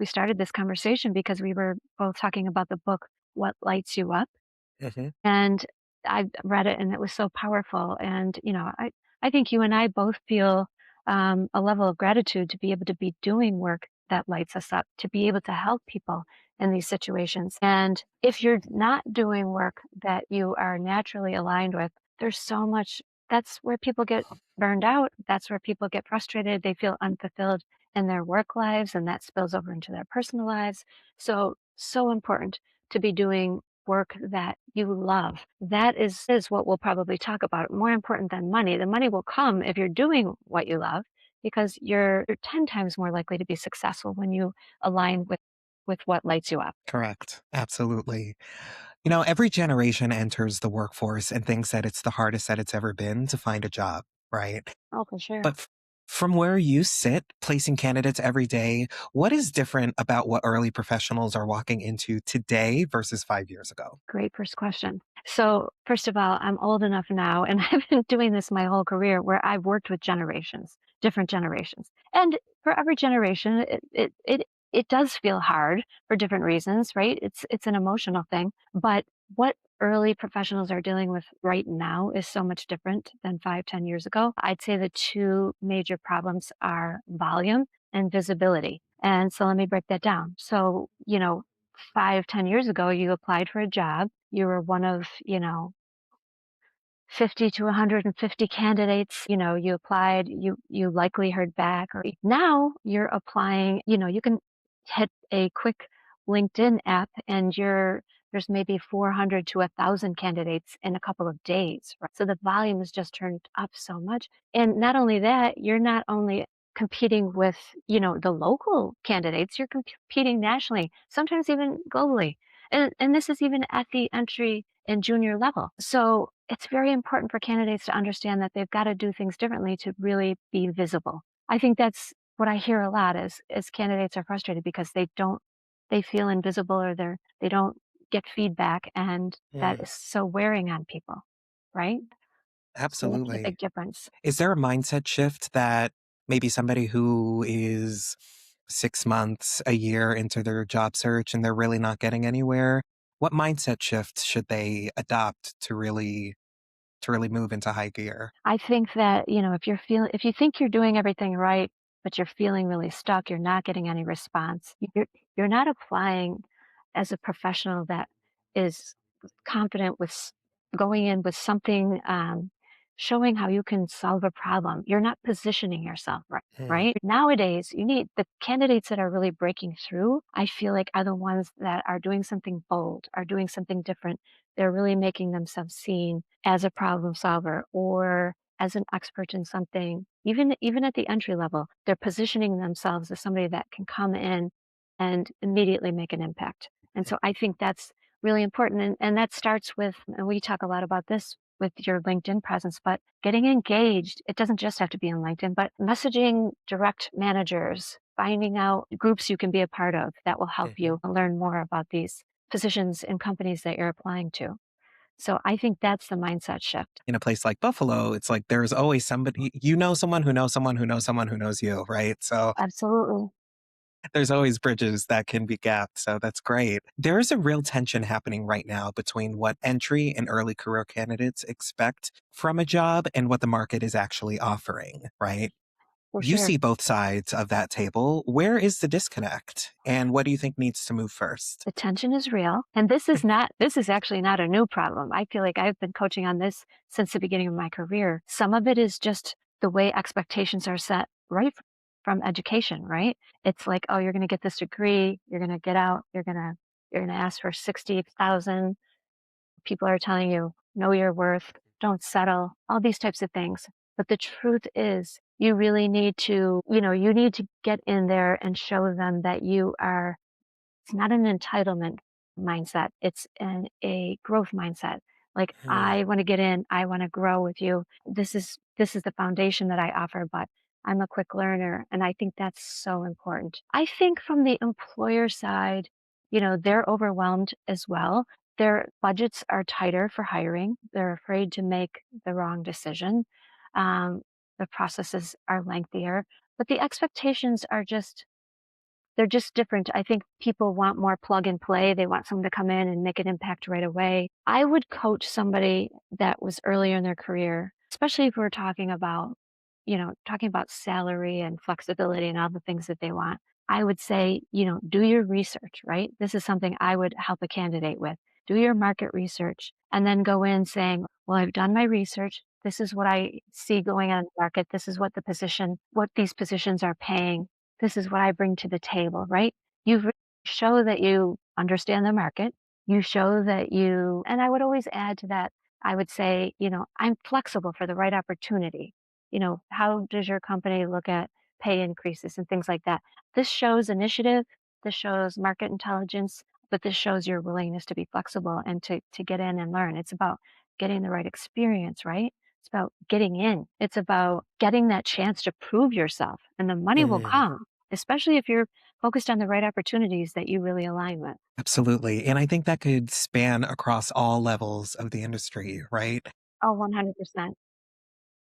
we started this conversation because we were both talking about the book, What Lights You Up? Hmm. And I read it and it was so powerful. And, I think you and I both feel a level of gratitude to be able to be doing work that lights us up, to be able to help people in these situations. And if you're not doing work that you are naturally aligned with, there's so much, that's where people get burned out. That's where people get frustrated. They feel unfulfilled in their work lives, and that spills over into their personal lives. So important to be doing work that you love. That is what we'll probably talk about. More important than money. The money will come if you're doing what you love because you're 10 times more likely to be successful when you align with what lights you up. Correct. Absolutely. Every generation enters the workforce and thinks that it's the hardest that it's ever been to find a job, right? Oh, for sure. But from where you sit, placing candidates every day, what is different about what early professionals are walking into today versus 5 years ago? Great first question. So, first of all, I'm old enough now, and I've been doing this my whole career where I've worked with generations, different generations. And for every generation, it does feel hard for different reasons, right? It's an emotional thing. But what early professionals are dealing with right now is so much different than 5, 10 years ago. I'd say the two major problems are volume and visibility. And so let me break that down. So, 5, 10 years ago, you applied for a job. You were one of, 50 to 150 candidates. You applied, you likely heard back. Or now you're applying, you can hit a quick LinkedIn app and there's maybe 400 to 1,000 candidates in a couple of days. Right? So the volume has just turned up so much. And not only that, you're not only competing with, the local candidates, you're competing nationally, sometimes even globally. And this is even at the entry and junior level. So it's very important for candidates to understand that they've got to do things differently to really be visible. I think that's what I hear a lot is candidates are frustrated because they feel invisible or they don't get feedback, and that Mm, is so wearing on people, right? So that's a absolutely. big difference. Is there a mindset shift that maybe somebody who is 6 months, a year into their job search and they're really not getting anywhere? What mindset shift should they adopt to really move into high gear? I think that, if you think you're doing everything right, but you're feeling really stuck, you're not getting any response, you're not applying as a professional that is confident with going in with something, showing how you can solve a problem. You're not positioning yourself right. Mm, Right nowadays, you need the candidates that are really breaking through. I feel like are the ones that are doing something bold, are doing something different. They're really making themselves seen as a problem solver or as an expert in something. Even at the entry level, they're positioning themselves as somebody that can come in and immediately make an impact. And so I think that's really important. And that starts with, and we talk a lot about this with your LinkedIn presence, but getting engaged. It doesn't just have to be on LinkedIn, but messaging direct managers, finding out groups you can be a part of that will help mhm. you learn more about these positions and companies that you're applying to. So I think that's the mindset shift. In a place like Buffalo, it's like there's always somebody, you know, someone who knows someone who knows someone who knows you, right? So Absolutely. there's always bridges that can be gapped. So that's great. There is a real tension happening right now between what entry and early career candidates expect from a job and what the market is actually offering, right? For You sure. see both sides of that table. Where is the disconnect? And what do you think needs to move first? The tension is real. And this is actually not a new problem. I feel like I've been coaching on this since the beginning of my career. Some of it is just the way expectations are set right from education, right? It's like, oh, you're going to get this degree, you're going to get out, you're going to ask for 60,000. People are telling you, know your worth, don't settle, all these types of things. But the truth is, you really need to, you need to get in there and show them that it's not an entitlement mindset. It's a growth mindset. Like, Hmm. I want to get in, I want to grow with you. This is the foundation that I offer, but I'm a quick learner. And I think that's so important. I think from the employer side, they're overwhelmed as well. Their budgets are tighter for hiring. They're afraid to make the wrong decision. Um, the processes are lengthier, but the expectations are just they're just different. I think people want more plug and play. They want someone to come in and make an impact right away. I would coach somebody that was earlier in their career, especially if we're talking about, talking about salary and flexibility and all the things that they want. I would say, do your research, right? This is something I would help a candidate with. Do your market research and then go in saying, well, I've done my research. This is what I see going on in the market. This is what these positions are paying. This is what I bring to the table, right? Show that you understand the market. You show that and I would always add to that, I would say, I'm flexible for the right opportunity. How does your company look at pay increases and things like that? This shows initiative, this shows market intelligence, but this shows your willingness to be flexible and to get in and learn. It's about getting the right experience, right? It's about getting in. It's about getting that chance to prove yourself, and the money will Mhm. come, especially if you're focused on the right opportunities that you really align with. Absolutely. And I think that could span across all levels of the industry, right? Oh, 100%.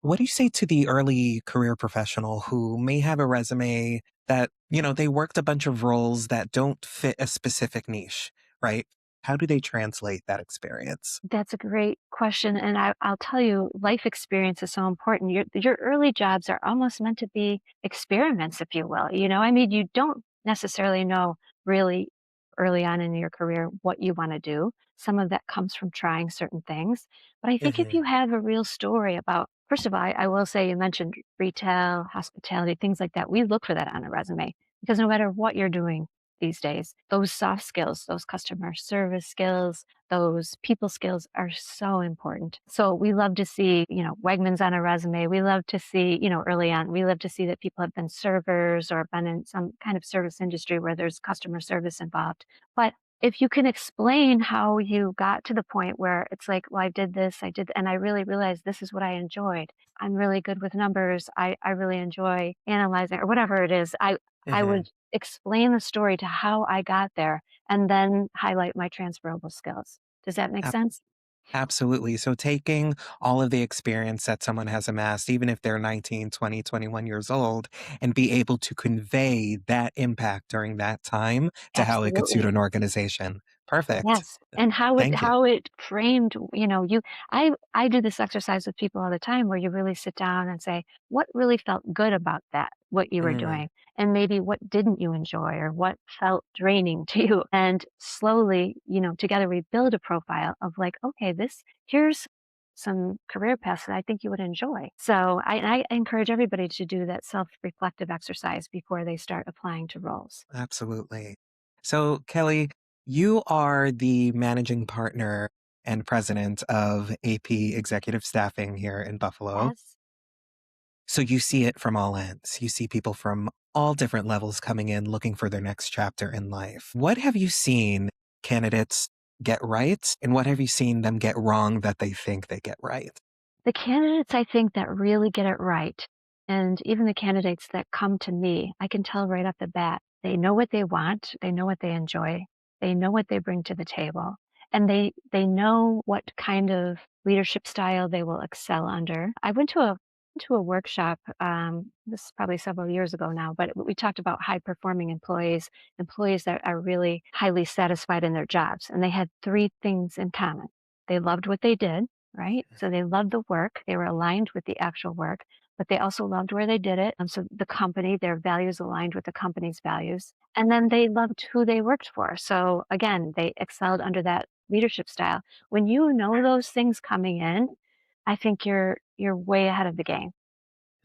What do you say to the early career professional who may have a resume that, they worked a bunch of roles that don't fit a specific niche, right? How do they translate that experience? That's a great question, and I'll tell you, life experience is so important. Your early jobs are almost meant to be experiments, if you will. I mean, you don't necessarily know really early on in your career what you want to do. Some of that comes from trying certain things, but I think if Mhm. you have a real story about, first of all, I will say you mentioned retail, hospitality, things like that. We look for that on a resume because no matter what you're doing these days, those soft skills, those customer service skills, those people skills are so important. So we love to see, Wegmans on a resume. We love to see, early on, we love to see that people have been servers or been in some kind of service industry where there's customer service involved. But if you can explain how you got to the point where it's like, well, I did this, and I really realized this is what I enjoyed. I'm really good with numbers. I really enjoy analyzing or whatever it is. I Mhm. would explain the story to how I got there and then highlight my transferable skills. Does that make Ab- sense? Absolutely. So taking all of the experience that someone has amassed, even if they're 19, 20, 21 years old, and be able to convey that impact during that time to how it could suit Absolutely. an organization. Perfect. Yes, and Thank you. how it framed, I do this exercise with people all the time where you really sit down and say, "What really felt good about that, what you were Mm, doing? And maybe what didn't you enjoy or what felt draining to you?" And slowly, together we build a profile of like, "Okay, here's some career paths that I think you would enjoy." So I encourage everybody to do that self-reflective exercise before they start applying to roles. absolutely. So, Kelly, you are the managing partner and president of AP Executive Staffing here in Buffalo. Yes. So you see it from all ends. You see people from all different levels coming in looking for their next chapter in life. What have you seen candidates get right? And what have you seen them get wrong that they think they get right? The candidates I think that really get it right, and even the candidates that come to me, I can tell right off the bat, they know what they want, they know what they enjoy, they know what they bring to the table, and they know what kind of leadership style they will excel under. I went to a workshop, this is probably several years ago now, but we talked about high performing employees, employees that are really highly satisfied in their jobs, and they had three things in common. They loved what they did, right? So they loved the work. They were aligned with the actual work, but they also loved where they did it. And so the company, their values aligned with the company's values. And then they loved who they worked for. So again, they excelled under that leadership style. When you know those things coming in, I think you're way ahead of the game.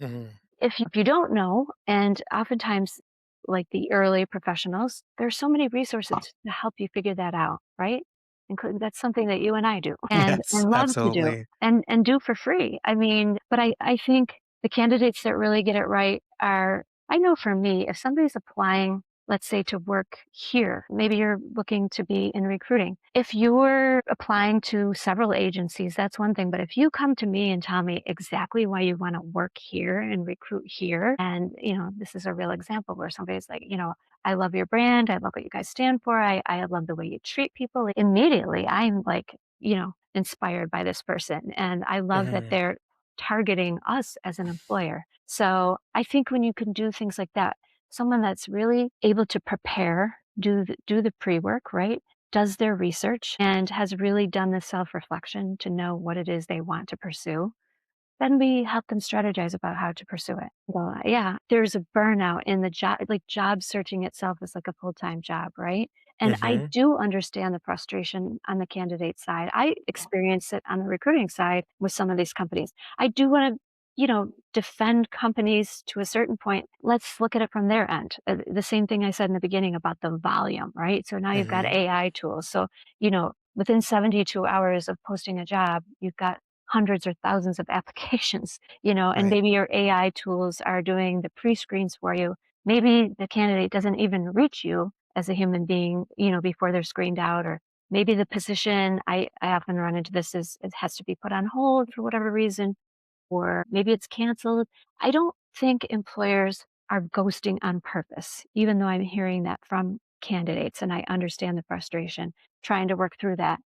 Mhm. If you don't know, and oftentimes, like the early professionals, there's so many resources to help you figure that out, right? Including that's something that you and I do Yes, and love to do absolutely. and do for free. I mean, but I think the candidates that really get it right are, I know for me, if somebody's applying, let's say to work here, maybe you're looking to be in recruiting. If you're applying to several agencies, that's one thing. But if you come to me and tell me exactly why you want to work here and recruit here, and this is a real example where somebody's like, I love your brand, I love what you guys stand for, I love the way you treat people. Like, immediately I'm like, inspired by this person. And I love that Mhm. they're targeting us as an employer. So I think when you can do things like that, someone that's really able to prepare, do the pre-work, right? Does their research and has really done the self-reflection to know what it is they want to pursue, then we help them strategize about how to pursue it. Well, yeah, there's a burnout in the job, like job searching itself is like a full-time job, right? And I Hmm. do understand the frustration on the candidate side. I experience it on the recruiting side with some of these companies. I do want to, defend companies to a certain point. Let's look at it from their end. The same thing I said in the beginning about the volume, right? So now you've got Hmm. AI tools. So, within 72 hours of posting a job, you've got hundreds or thousands of applications, and Right. maybe your AI tools are doing the pre-screens for you. Maybe the candidate doesn't even reach you as a human being, before they're screened out, or maybe the position, I often run into this, is it has to be put on hold for whatever reason, or maybe it's canceled. I don't think employers are ghosting on purpose, even though I'm hearing that from candidates and I understand the frustration trying to work through that.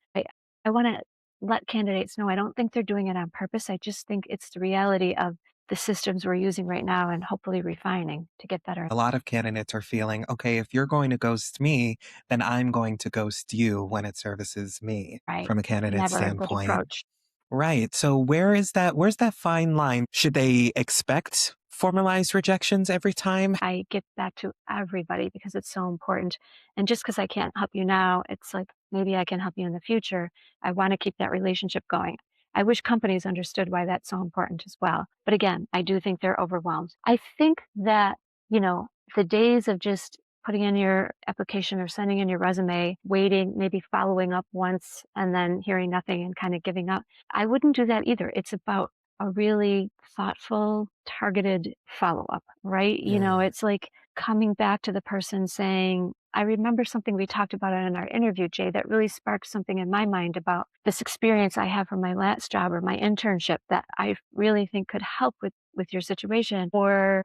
I want to let candidates know I don't think they're doing it on purpose. I just think it's the reality of the systems we're using right now and hopefully refining to get better. A lot of candidates are feeling, okay, if you're going to ghost me, then I'm going to ghost you when it services me Right. from a candidate Never a good standpoint. approach. Right. So where's that fine line? Should they expect formalized rejections every time? I give that to everybody because it's so important. And just because I can't help you now, it's like maybe I can help you in the future. I want to keep that relationship going. I wish companies understood why that's so important as well. But again, I do think they're overwhelmed. I think that, the days of just putting in your application or sending in your resume, waiting, maybe following up once and then hearing nothing and kind of giving up, I wouldn't do that either. It's about a really thoughtful, targeted follow up, right? Mm, It's like coming back to the person saying, I remember something we talked about in our interview, Jay, that really sparked something in my mind about this experience I have from my last job or my internship that I really think could help with your situation. Or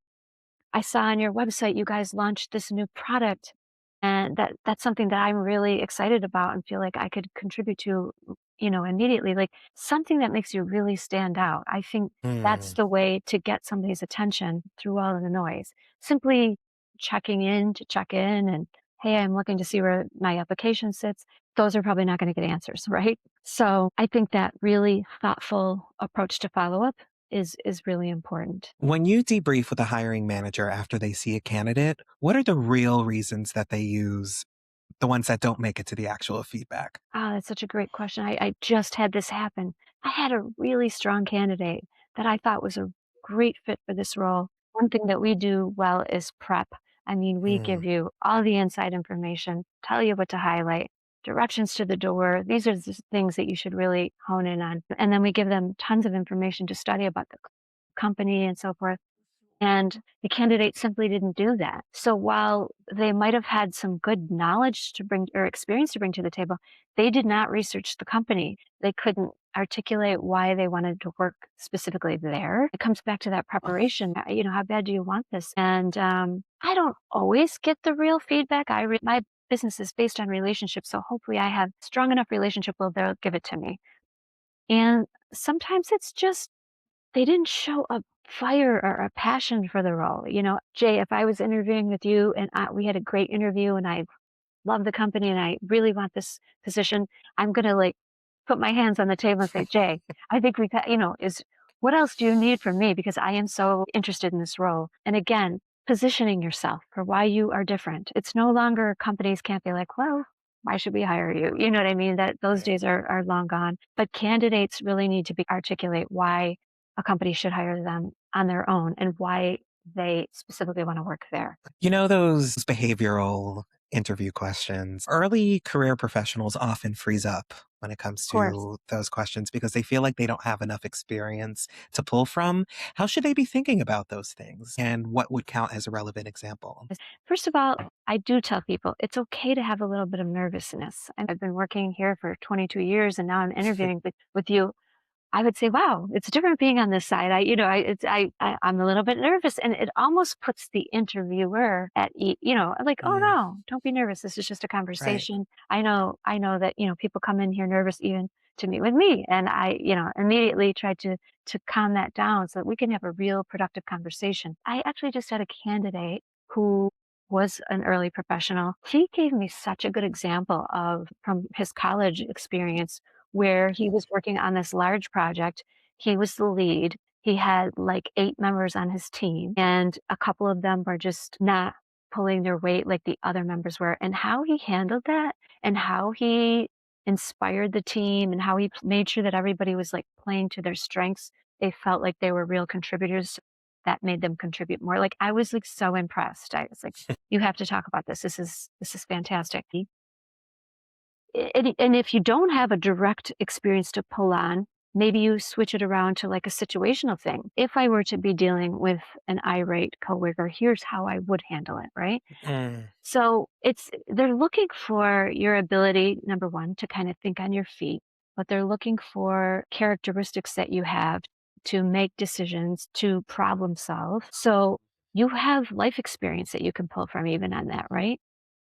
I saw on your website you guys launched this new product, and that's something that I'm really excited about and feel like I could contribute to, immediately. Like something that makes you really stand out. I think that's mm. the way to get somebody's attention through all of the noise. Simply checking in to check in and, hey, I'm looking to see where my application sits. Those are probably not going to get answers, right? So I think that really thoughtful approach to follow up is really important. When you debrief with a hiring manager after they see a candidate, what are the real reasons that they use, the ones that don't make it to the actual feedback? Ah, that's such a great question. I just had this happen. I had a really strong candidate that I thought was a great fit for this role. One thing that we do well is prep. I mean, we Mm, give you all the inside information, tell you what to highlight, directions to the door. These are the things that you should really hone in on. And then we give them tons of information to study about the company and so forth. And the candidate simply didn't do that. So while they might have had some good knowledge to bring or experience to bring to the table, they did not research the company. They couldn't articulate why they wanted to work specifically there. It comes back to that preparation. How bad do you want this? And I don't always get the real feedback. My business is based on relationships, so hopefully I have strong enough relationship where they'll give it to me. And sometimes it's just they didn't show a fire or a passion for the role. Jay, if I was interviewing with you and we had a great interview and I love the company and I really want this position, I'm going to like put my hands on the table and say, Jay, I think is what else do you need from me? Because I am so interested in this role. And again, positioning yourself for why you are different. It's no longer companies can't be like, well, why should we hire you? You know what I mean? That those right. days are long gone. But candidates really need to be articulate why a company should hire them on their own and why they specifically want to work there. You know, those behavioral interview questions, early career professionals often freeze up when it comes Of course. to those questions because they feel like they don't have enough experience to pull from. How should they be thinking about those things? And what would count as a relevant example? First of all, I do tell people it's okay to have a little bit of nervousness. And I've been working here for 22 years and now I'm interviewing with you. I would say, wow, it's different being on this side. I'm a little bit nervous and it almost puts the interviewer at ease, like, oh Mm, no, don't be nervous. This is just a right. conversation. I know that, people come in here nervous even to meet with me. And I, immediately try to calm that down so that we can have a real productive conversation. I actually just had a candidate. who was an early professional. He gave me such a good example of from his college experience where he was working on this large project. He was the lead. He had like 8 members on his team, and a couple of them were just not pulling their weight like the other members were. And how he handled that and how he inspired the team and how he made sure that everybody was like playing to their strengths. They felt like they were real contributors that made them contribute more. Like I was like so impressed. I was like, you have to talk about this. This is fantastic. And if you don't have a direct experience to pull on, maybe you switch it around to like a situational thing. If I were to be dealing with an irate coworker, here's how I would handle it, right? Mm. So it's they're looking for your ability, number one, to kind of think on your feet, but they're looking for characteristics that you have to make decisions, to problem solve. So you have life experience that you can pull from even on that, right?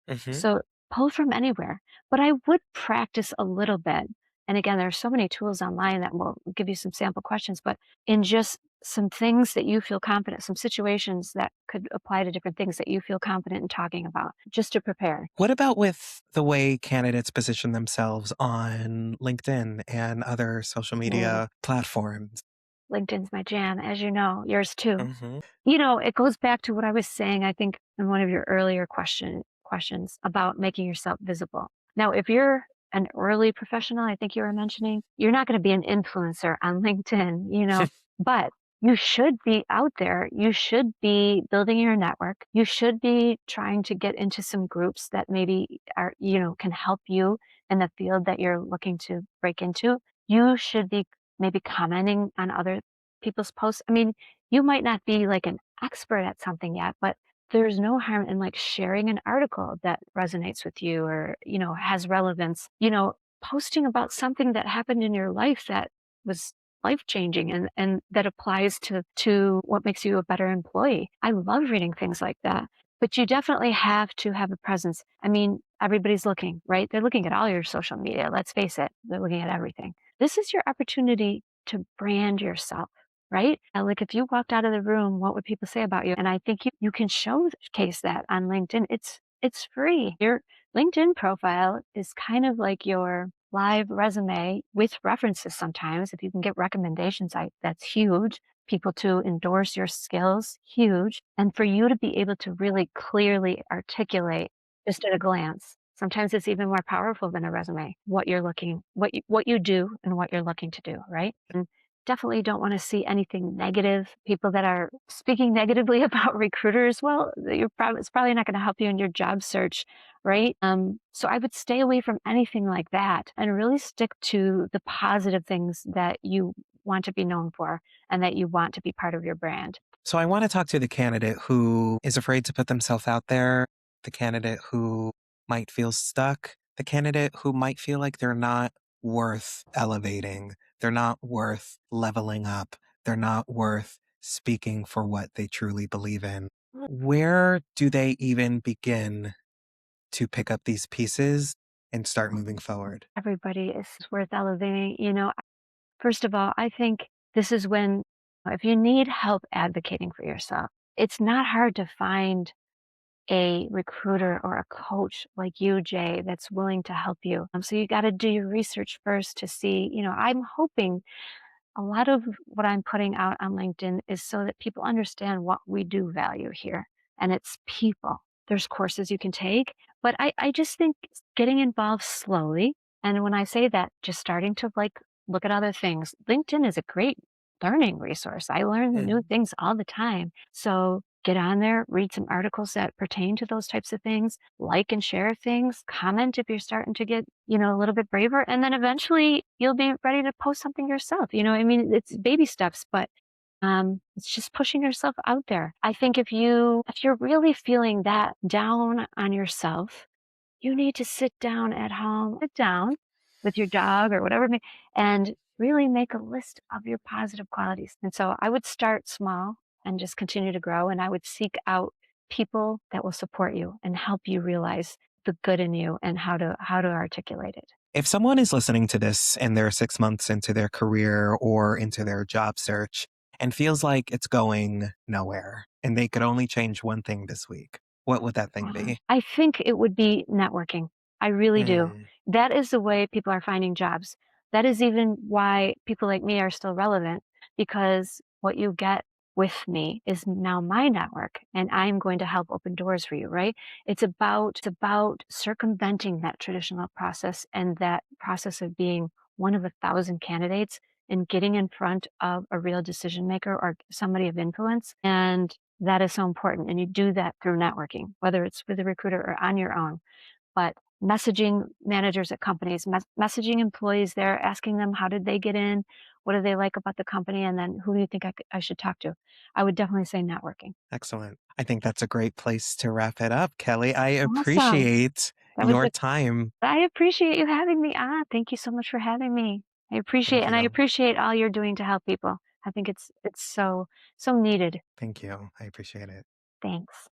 Hmm. So pull from anywhere. But I would practice a little bit. And again, there are so many tools online that will give you some sample questions, but in just some things that you feel confident, some situations that could apply to different things that you feel confident in talking about, just to prepare. What about with the way candidates position themselves on LinkedIn and other social Oh, media platforms? LinkedIn's my jam, as you know, yours too. Hmm. It goes back to what I was saying, I think, in one of your earlier questions about making yourself visible. Now, if you're an early professional, I think you were mentioning, you're not going to be an influencer on LinkedIn, but you should be out there. You should be building your network. You should be trying to get into some groups that maybe can help you in the field that you're looking to break into. You should be maybe commenting on other people's posts. I mean, you might not be like an expert at something yet, but there's no harm in like sharing an article that resonates with you or, has relevance, posting about something that happened in your life that was life changing and that applies to what makes you a better employee. I love reading things like that. But you definitely have to have a presence. I mean, everybody's looking, right? They're looking at all your social media. Let's face it, they're looking at everything. This is your opportunity to brand yourself, right? And like if you walked out of the room, what would people say about you? And I think you can showcase that on LinkedIn. It's free. Your LinkedIn profile is kind of like your live resume with references sometimes. If you can get recommendations, that's huge. People to endorse your skills, huge. And for you to be able to really clearly articulate just at a glance. Sometimes it's even more powerful than a resume, what you do and what you're looking to do, right? And definitely don't want to see anything negative. People that are speaking negatively about recruiters, well, it's probably not going to help you in your job search, right? So I would stay away from anything like that and really stick to the positive things that you want to be known for and that you want to be part of your brand. So I want to talk to the candidate who is afraid to put themselves out there, the candidate who might feel stuck, the candidate who might feel like they're not worth elevating, they're not worth leveling up, they're not worth speaking for what they truly believe in. Where do they even begin to pick up these pieces and start moving forward? Everybody is worth elevating. First of all, I think this is when, if you need help advocating for yourself, it's not hard to find a recruiter or a coach like you, Jay, that's willing to help you. So you got to do your research first to see, I'm hoping a lot of what I'm putting out on LinkedIn is so that people understand what we do value here, and it's people. There's courses you can take, but I just think getting involved slowly. And when I say that, just starting to like look at other things. LinkedIn is a great learning resource. I learn new Mm. things all the time. So get on there, read some articles that pertain to those types of things, like and share things, comment if you're starting to get, a little bit braver. And then eventually you'll be ready to post something yourself. I mean, it's baby steps, but it's just pushing yourself out there. I think if you're really feeling that down on yourself, you need to sit down with your dog or whatever, and really make a list of your positive qualities. And so I would start small and just continue to grow. And I would seek out people that will support you and help you realize the good in you and how to articulate it. If someone is listening to this and they're 6 months into their career or into their job search, and feels like it's going nowhere, and they could only change one thing this week, what would that thing be? I think it would be networking. I really do. Mm, That is the way people are finding jobs. That is even why people like me are still relevant because what you get with me is now my network and I'm going to help open doors for you, right? It's about circumventing that traditional process and that process of being one of 1,000 candidates and getting in front of a real decision maker or somebody of influence. And that is so important, and you do that through networking, whether it's with a recruiter or on your own. But messaging managers at companies, messaging employees there, asking them how did they get in, what do they like about the company, and then who do you think I should talk to? I would definitely say networking. excellent. I think that's a great place to wrap it up, Kelly. I Awesome. appreciate That was your a time. I appreciate you having me on. Thank you so much for having me. Thank I you. appreciate all you're doing to help people. I think it's so needed. Thank you. I appreciate it. Thanks.